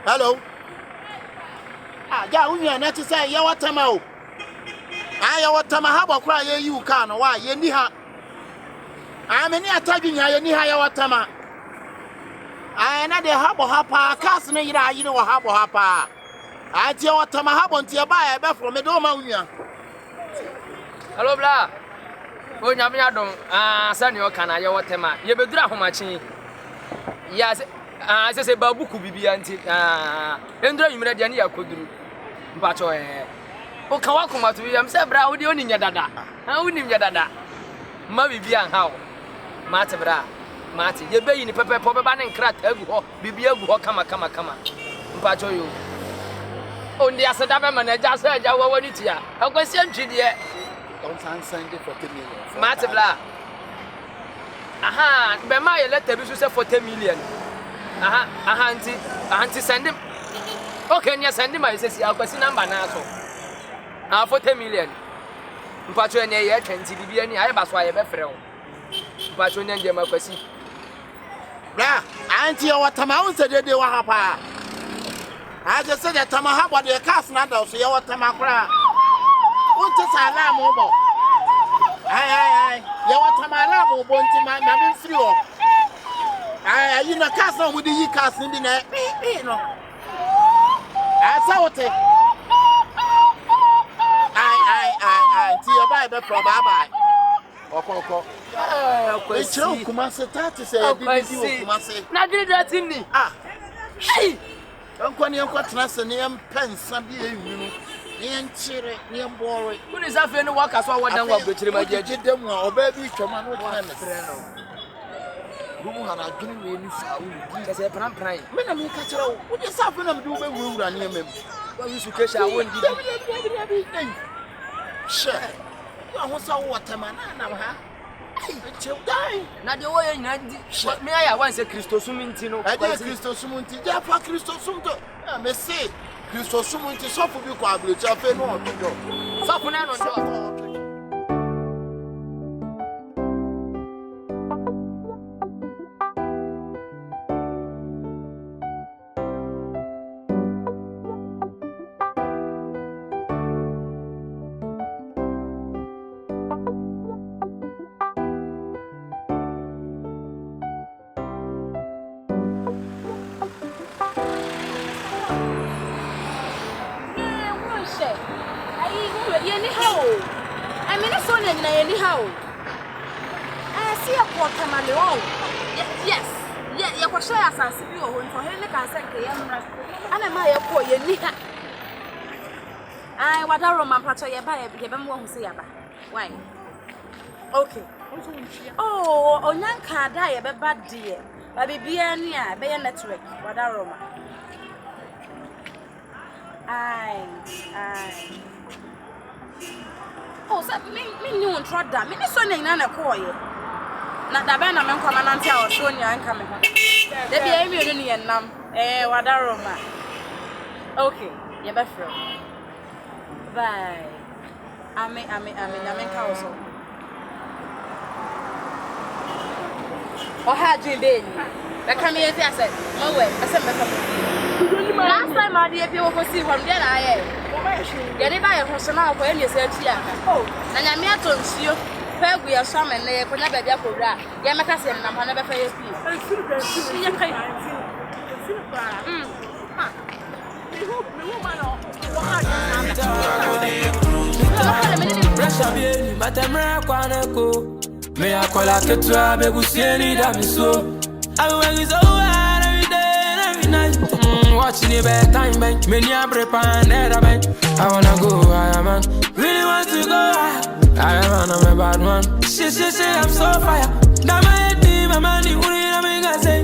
Hello. Ja unya na ti say Yewo tama o. Yewo tama ha bokra ye yi uka no wa ye ni ha. Meni Atadwe nya ye ni ha Yewo tama. Na de ha bo ha pa kas ne yira ayi wo ha bo ha pa. Ati Yewo tama ha bo nti e ba e be fro me do ma unya. Hello bla. O nya me adom sani o kana Yewo tama. Ye bedura homachi. Ya se babuku bibia nti endura yimre de ne yakoduru. Mpacho o kan wa koma to yam se bra wo de oninya dada wonim nya dada ma bibia ha o mate bra mate ye beyi ni pepe po beba ne nkrata agu ho bibia agu ho kama mpacho yo o ndi aseda be manager se aja wo woni tia akwasi antwide e don san de 40 million mate bra be ma ye letter bi so se 40 million anti send him. Okay, you send him. I say, I'll pass number now. 40 million. Mpacho ene ye 20 bibia ni aye baso aye be frɛ wo. Mpacho nya ndem akwasi. Bra, anti Yewo tama won se dede wa ha pa. Aje se de tama ha bode cars na da so Yewo tama kra. Won te sala mo bo. Ai Yewo tama la mo bo nti ma me mfiri wo. You know cars no with the cars in the no. Sawote. Ti your Bible from bye. Okoko. It's your Kumase Tati say Kumase. Na did that in me. Hey. Uncle Trust near pens and you. Near Chire, near Boy. Who is that for work as well? Done what between my judge them or baby command with who had a green really sound as a pram prime. When I catch her, what is happening to do when we run near me? Well, you should catch I won't give everything. Sure. I was a waterman, huh? Die. Not the way me I once a Christo Sumintino. I did Christo Sumunti, Jaffa Christo Sumto. I may say Christo Sumunti, Sofu, you can't believe Jaffa no to go. Sofunano. Yes. You can share as I see you home for him. Can say, and am I a poor ye? I what a Roman patcher ye buy a given one say about. Why? Okay. Oh, on young car die a bad dear. Baby be near, be a network. What a Roman. Aye. Oh, so me you won't trot that. Me so nana call you. Na da ben na men kwama na ntia o so nya nka me ho. De bia emi onu ne nam. Wadaroma. Okay, ye be fro. Bye. Ame na men ka o so. O ha dwen be ni. Be ka me ye fi ase. Mo we, ase me ka. Last time I did people go see from there I am. Ye dey buy a person now for any say tia. Oh, na nya me ato nsuo. Pegu ya shame na ye konya baabi akowura ye meka se nam ha na be fa ye fi ye kai me akola ketua begusieni da miso I will go every day every night watching the bedtime bank me nya prepare na bank I wanna go I am really want to go I am a bad man. She, I'm so fire. Now my team, my money, what do you say?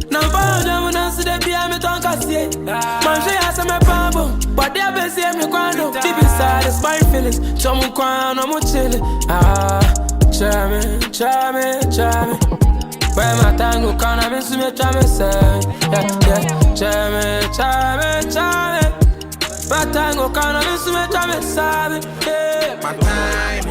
Now, I'm going to see the beer, me don't see. Man, she has a problem, but they're busy, me quando. Deep inside, it's my feelings. Some crown, I'm chilling. Try me. Where my tango can I miss me, try me, say. Try me. My tango can I miss me, try me, say. My time,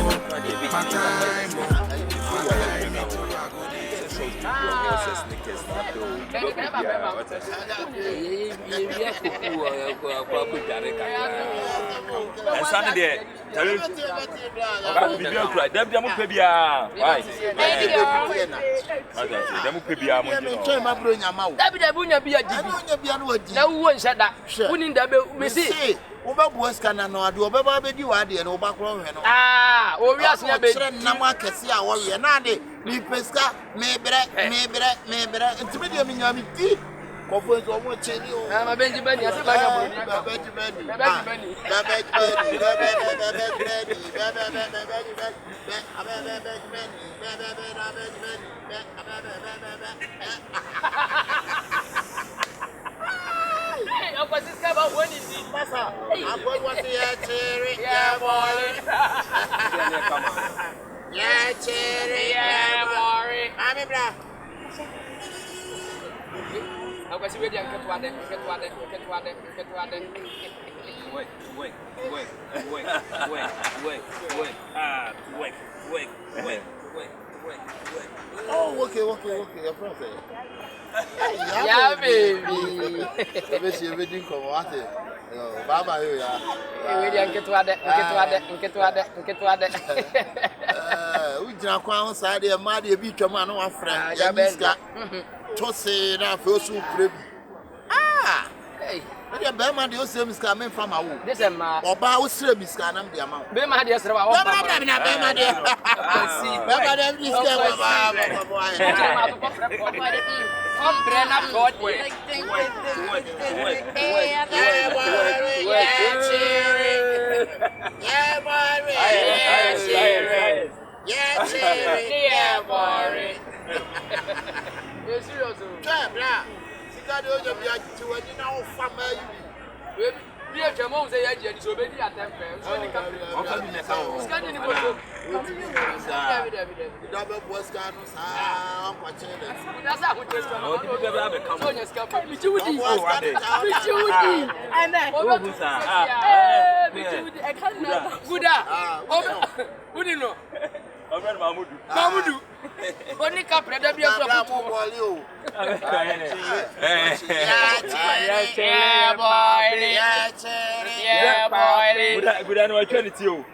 Oba buaska na no ade obeba bedi wade no oba kro hwe no o wi ase ya be na mo akese a wo ye na ade ni peska mebre ntime de mi nyami ti kofo zo mo cheni o ma benji bani ase ba nya bro benji bani Masa, Aboy was here, cherry, yeah, boy. Yeah, cherry, yeah, boy. I'm bra. I was ready and get one. Wait. Oh, okay. Your friend said. Yeah, baby. She didn't come out. Baba, yeah. Ready and get one. We drank one side, a muddy beach, a man, one friend. Yabiska. Tossy, now for so brave. Hey. The Bama, the same is coming from our wood. This is my Oba, Srebis can the amount. Bema, dear, Bema, Mamudu. Only couple that be a yeah, boy. Good, I know I tell it to you.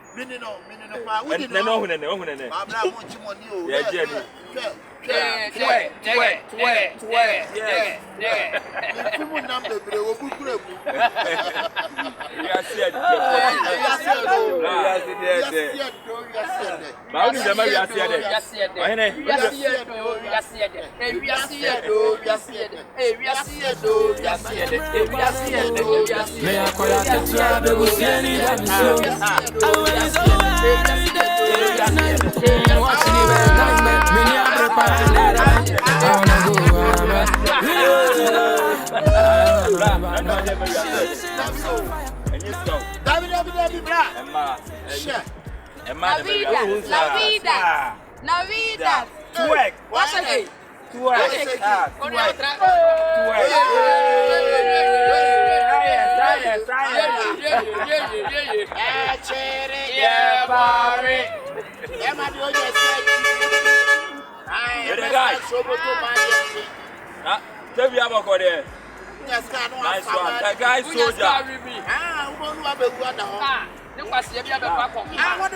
Navidad. Twerk. What's it? Twerk.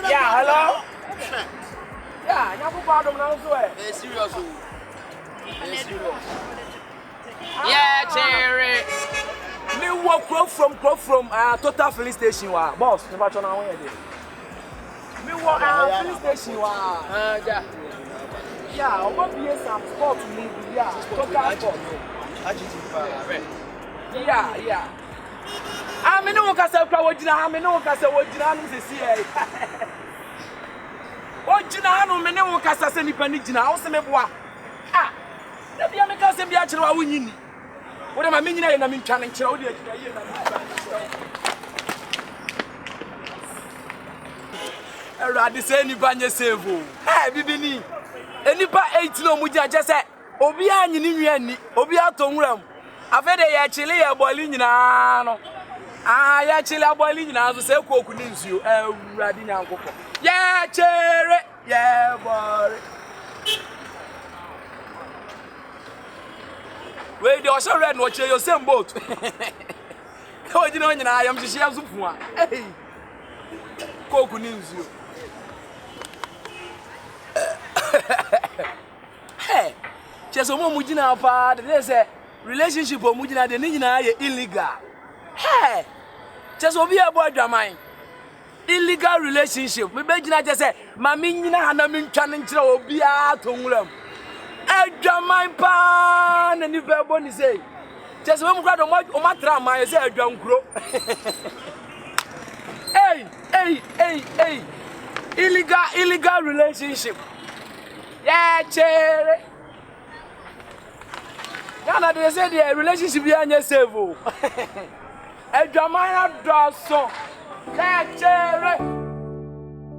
Yeah, hello? Yeah, you have bottom now, so serious. Yeah, Cherry. Me walk from Total Filling Station, boss. Never turn away there. Me walk filling station, yeah, I'm going to some sport to leave. Yeah, Total sport. Yeah. I'm in no case of I'm in no case of what you see. What you know, men no case of any panigina, also me bois. The Biamica send the actual winning. What am I meaning? I mean, trying to show you. I rather say any banya save. Hey, Bibini. Any pa 8 no Muja just said, Obia, you Obia Tongram. I've had a chili boiling now. Ya chili boiling now to say, Coconuts you, Radina. Yeah, Cherry. Yeah, boy. Where do side no che your same boat. How you know I am just here zupua. Hey. Koku ninzu. Hey. Just omo mujina pa, they say relationship o mujina de ni nyina ye illegal. Hey. Just obi abo adwaman. Illegal relationship. Me be gina just say mami nyina hana me ntwa ne nkire obi a tonwuram. Adwaman pa na ni be bo ni say. Just when we grab o matra man say adwankuro. Hey. Illegal relationship. Yeah, chere. Now they say the relationship be anya save o. Adwaman adoso. Yeah, chere.